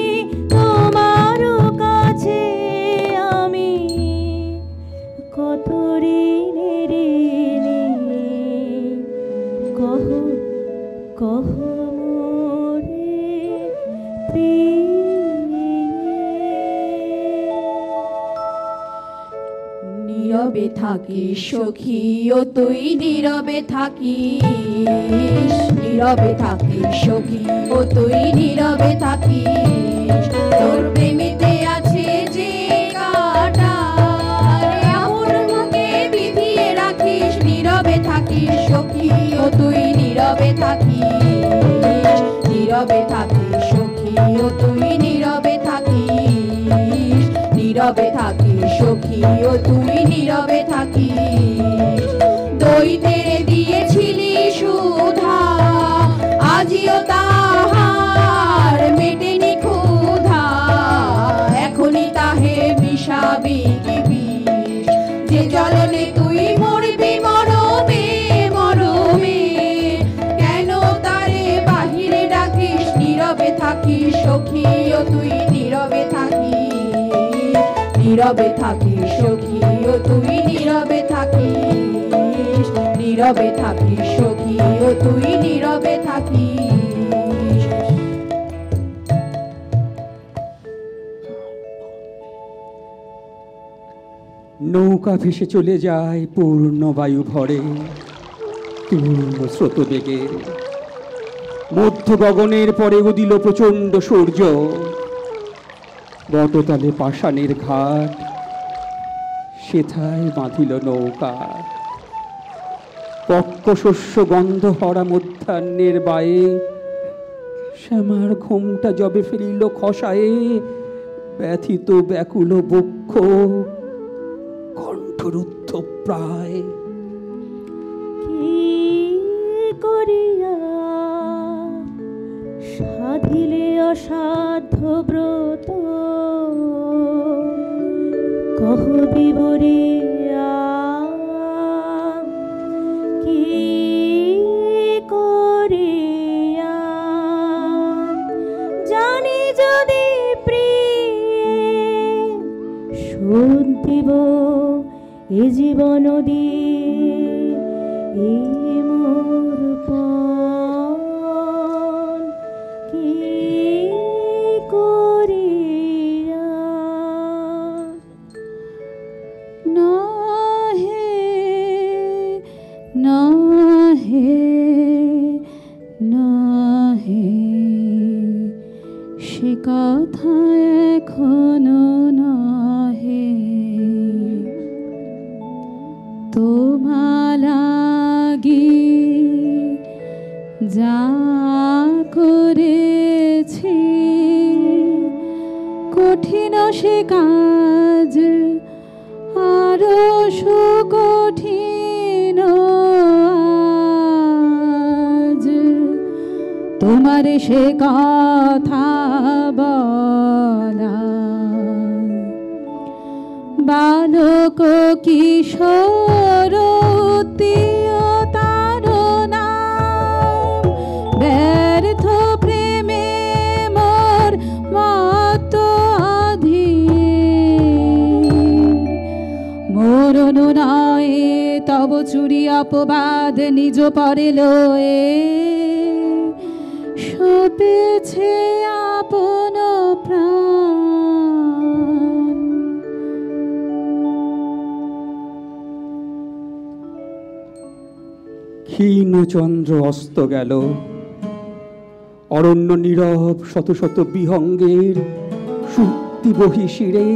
তোমার কাছে আমি কত ঋণী ঋণী। কহ কহ মোরে প্রিয়ে। নীরবে থাকিস সখী ও তুই নীরবে থাকিস, নীরবে থাকিস সখী ও তুই নীরবে থাকিস। তোর প্রেমেতে আছে যে কাঁটা, আমার মুখে বিধিয়ে রাখিস। নীরবে থাকিস সখী ও তুই নীরবে থাকিস, নীরবে থাকিস সখী ও তুই নীরবে থাকিস, নীরবে থাকিস সখী ও তুই নীরবে থাকিস। দই তেরে দিয়েছিলি সুধা, আজিও তাহার মেটেনি ক্ষুধা, এখনই তাহে মিশাবি কি বিষ। যে জ্বলনে তুই মরবি মরবে মরবে, কেন তারে বাহিরে ডাকিস। নীরবে থাকিস সখী ও তুই নীরবে থাকিস, নীরবে থাকিস সখী ও তুই নীরবে থাকিস, নীরবে থাকিস সখী ও তুই নীরবে থাকিস। নৌকা ভেসে চলে যায় পূর্ণ বায়ু ভরে, পূর্ণ স্রোত বেগে। মধ্য গগনের পরে উদিল প্রচণ্ড সূর্য, বটতলে পাষাণের ঘাট, সেথায় বাঁধিল নৌকা। পক্ক শস্য গন্ধ হরা মধ্যাহ্নের বায়ে, শ্যামার ঘোমটা যবে ফেলিল খসায়ে, ব্যথিত ব্যাকুল বক্ষ কণ্ঠরুদ্ধ প্রায়। কি করিয়া সাধিলে অসাধ্য ব্রত, কহ বিবরিয়া। কি করিয়া জানি যদি প্রিয়ে, শোধ দিব এ জীবন দিয়ে এই মোর পণ। কি করিয়া না হে না হে না হে, সে কথা এখনো না হে। তোমার লাগি যা করেছি, কঠিন সে কাজ আরো সুকঠিন আজ। তোমার সে কথা বলা, বালক কিশোর তারনা, ব্যর্থ প্রেমে মোর মত অধীর। মোর নয়ে তব চুরি অপবাদ নিজ পরে লয়ে, সপেছে আপন প্রাণ। কি ক্ষীণ চন্দ্র অস্ত গেল। অরণ্য নীরব, শত শত বিহঙ্গের সুপ্তি বহি শিরে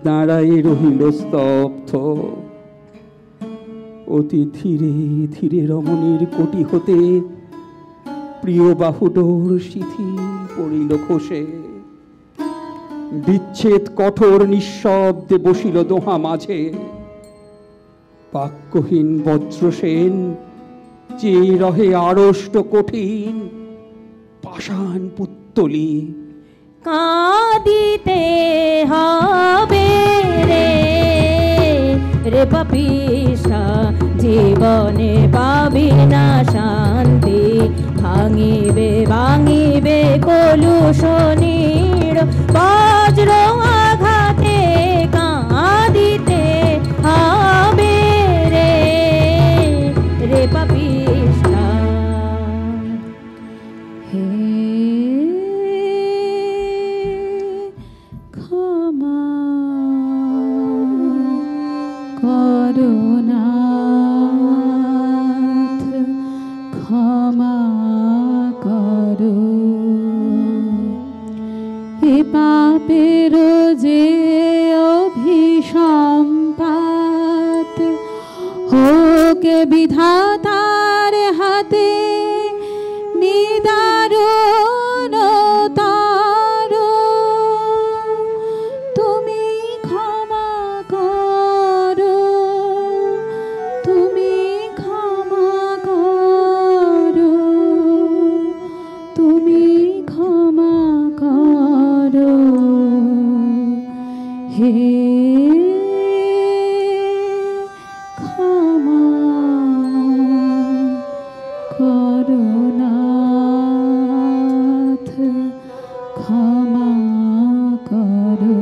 দাঁড়ায় রহিল স্তব্ধ। অতি ধীরে ধীরে রমণীর কোটি হতে প্রিয় বাহুডোর সিথি পড়িল খসে। বিচ্ছেদ কঠোর নিঃশব্দে বসিল দোহা মাঝে। বাক্যহীন বজ্রসেন যে রহে আড়ষ্ট কঠিন পাষাণ পুত্তলি। কাঁদিতে হবে রে রে পাপিষ্ঠা, জীবনে পাবি না শান্তি। ভাঙিবে ভাঙিবে কলুষণীর বজ্র আঘাতে। কাঁদিতে হবে রে রে পাপিষ্ঠা। হে ক্ষমা করুনাথ, ক্ষমা করো। এ পাপের যে অভিসম্পাত হোক বিধাতার হাতে নিদারুণ তার। তুমি ক্ষমা করো, তুমি ক্ষমা করো, তুমি ক্ষমা করো। হে ক্ষমা করুনাথ, ক্ষমা করো।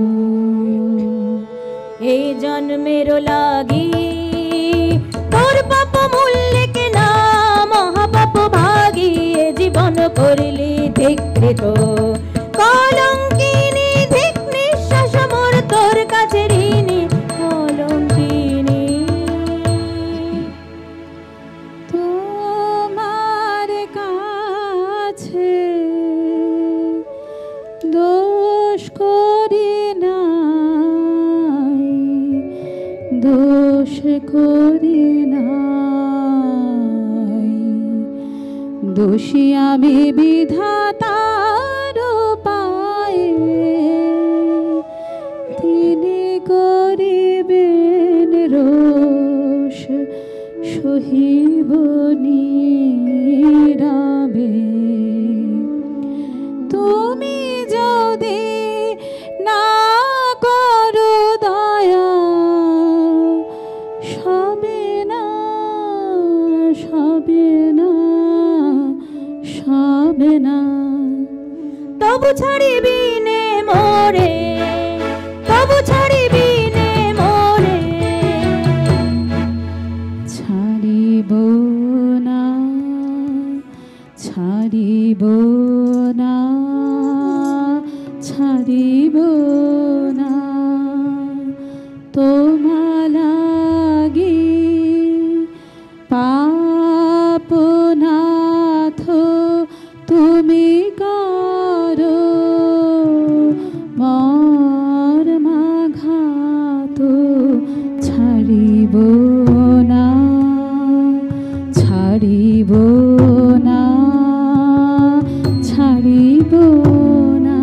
এই জন্মের লাগি তোর পাপ মূল্যকে না মহাপাপ ভাগী। এ জীবন করলি ধিকৃত কলঙ্কিনী, ধিক নিঃশ্বাস মোর তোর কাছে ঋণী কলঙ্কিনী। তোমার কাছে দোষ করি নাই, দোষ করি নাই। দোষী আমি বিধাতার পায়ে, তিনি করিবেন রোষ সহিব নীরবে। তুমি যদি না করো দয়া, সবে না সবে না সবে না। তবু ছাড়িবি নে মোরে, তবু ছাড়িবি নে মোরে। ছাড়িব না, ছাড়িব না, ছাড়িব না। তোমা লাগি পাপনাথ তুমি করো মর্মাঘাত। ছাড়িব না, ছাড়িব না, ছাড়িব না।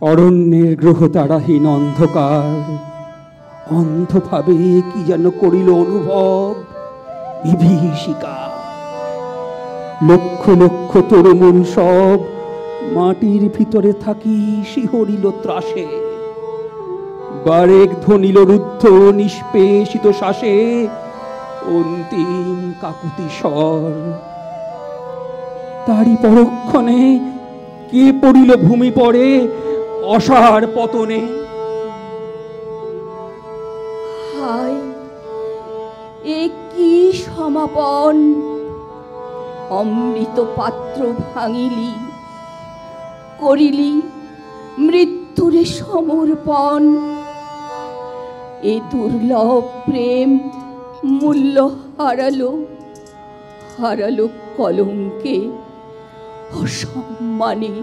অরণ্যের গ্রহ তারাহীন অন্ধকার অন্ধভাবে কি যেন করিল অনুভব বিভীষিকা। লক্ষ লক্ষ তরুমূল সব মাটির ভিতরে থাকি শিহরিল ত্রাসে। বারেক ধ্বনিল রুদ্ধ নিষ্পেষিত শ্বাসে অন্তিম কাকুতি স্বর। তারি পরক্ষণে কে পড়িল ভূমি পড়ে অসার পতনে। হায়, এ কি সমাপন! অমৃত পাত্র ভাঙিলি, করিলি মৃত্যুরে সমর্পণ। এ দুর্লভ প্রেম মূল্য হারালো, হারালো কলঙ্কে অসম্মানে।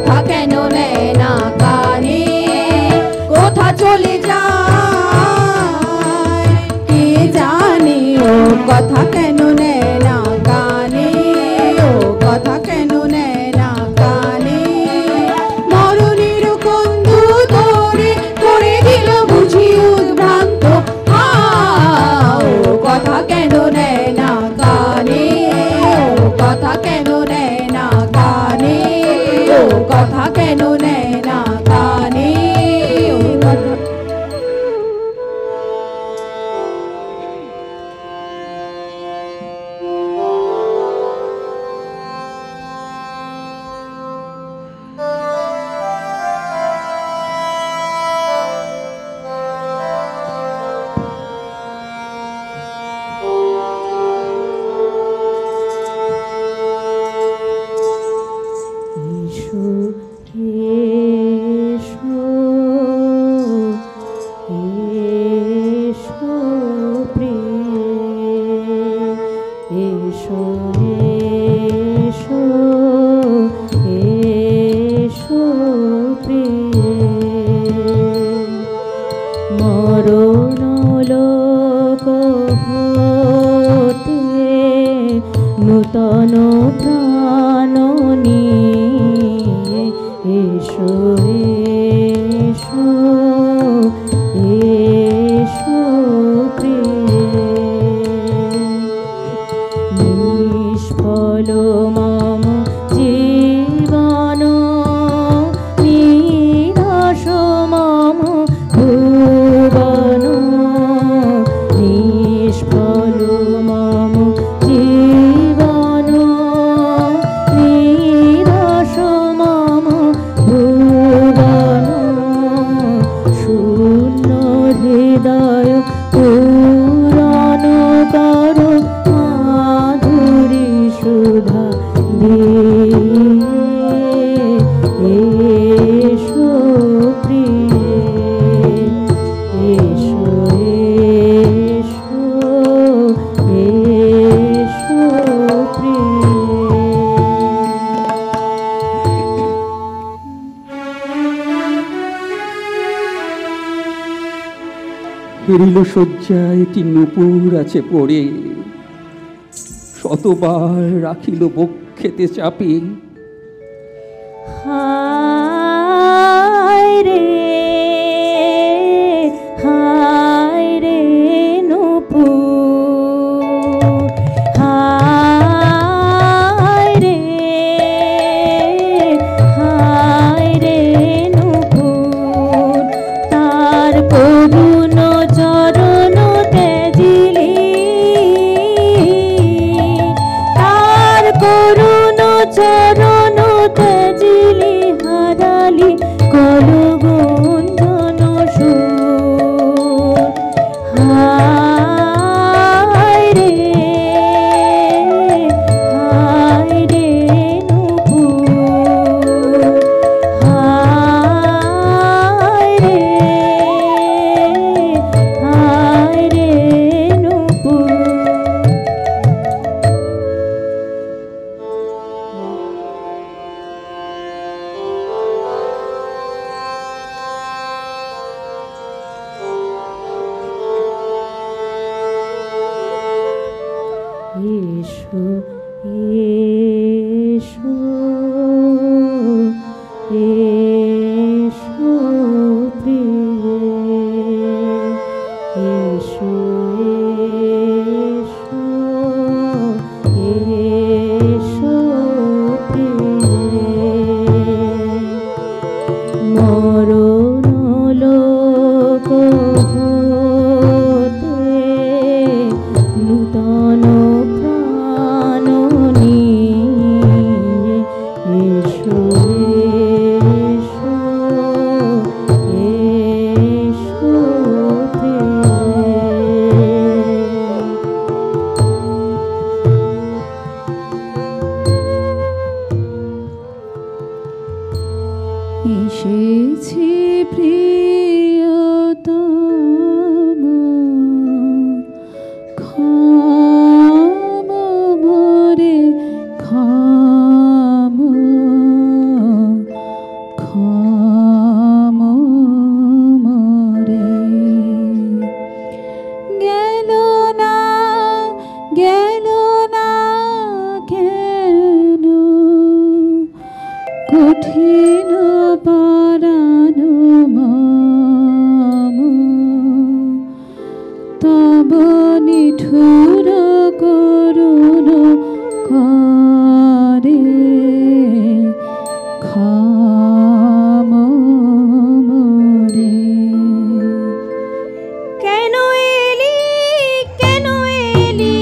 কথা কেন নেয় না কানে কোথা চলে যায় কে জানে ও কথা কেন নেয় না কানে ও কথা কেন নেয় না কানে মরণের বন্ধু তোরে করে দিল বুঝি উদ্ভ্রান্ত ও কথা কেন নেয় না কানে ও কথা কেন নেয় না কানে ও কথা কেন নেয় না কানে ও কথা নূতন প্রাণ নিয়ে এসো এসো এসো নিষ্ফল মম জীবন নিরাশ মম ভুবন নিষ্ফল মম জীবন নিরাশ মম ভুবন শূন্য হৃদয় পূরণ কর মাধুরী সুধা এসো প্রিয়ে এসো এসো এসো প্রিয়ে হেরিল শয্যায় একটি নূপুর আছে পড়ে, শতবার রাখিল বক্ষেতে চাপে। হায় রে নূপুর হায় রে নূপুর তার করুণ চরণ তেজিলি তার করুণ চরণ তেজিলি হারালি কলগুঞ্জন সুর হায় রে নূপুর হায় রে নূপুর এসো এসো এসো প্রিয়ে এসো এসো প্রিয়ে মরণ লোক হতে নূতন প্রাণ নিয়ে এসো এসো এসো এসেছি প্রিয়তম ক্ষমা কঠিন পরাণ মম তব নিঠুর করুণ করে ক্ষম মোরে। কেন এলি কেন এলি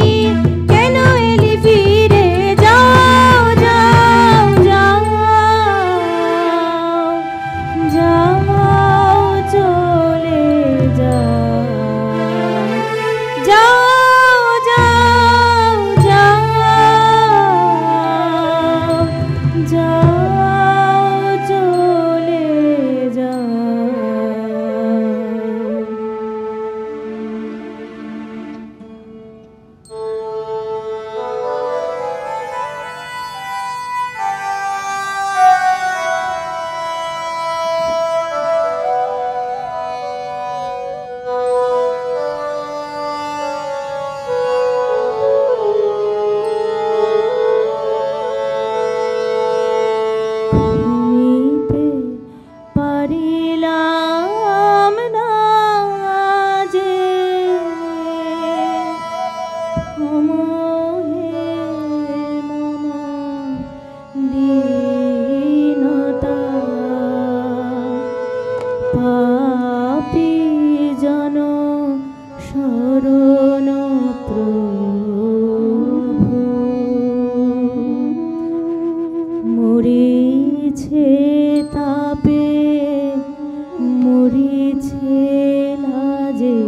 কেন এলি ফিরে যাও যাও যাও যাও চলে যাও যাও যাও যাও যাও চলে যাও। ঘুমিতে পারিলাম না যে মোহে মম দীনতা পাপী জন শরণ প্রভু মরিছে তাপে মরিছে লাজে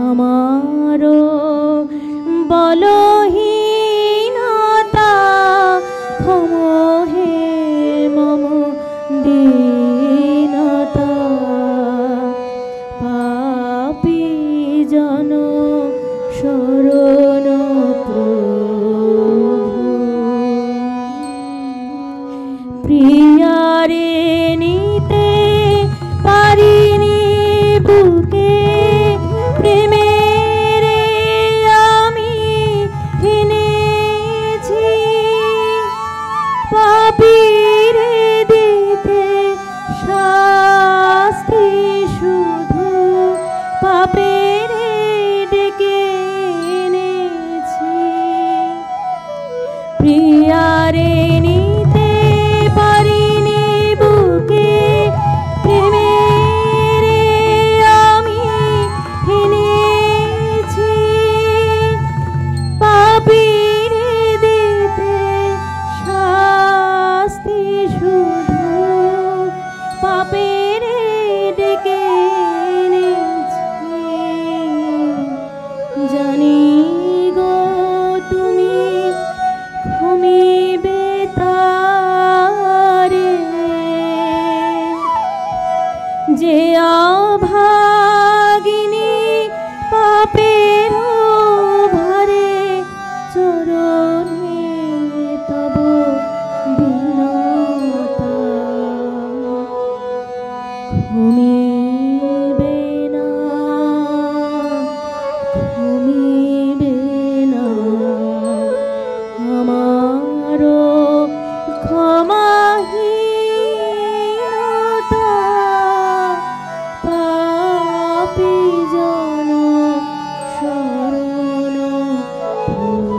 আমারো বলহীনতা ক্ষমহে মম দীনতা পাপী জন শরণ প্রভু প্রিয়ারে নিতে পারিনি বুকে প্রেমের আমি হেনেছি পাপীরে দিতে শাস্তি শুধু পাপের ডেকে এনেছি প্রিয়ারে নিতে পারিনি বুকে প্রেমের আমি হেনেছি পাপীরে দিতে শাস্তি শুধু পাপের ডেকে এনেছি জানি গো তুমি ক্ষমিবে তারে যে অভাগিনী পাপের ভারে চরণে তব বিনতা ক্ষমিবে না ক্ষমিবে না আমারো ক্ষমাহীনতা পাপী জন শরণ প্রভু।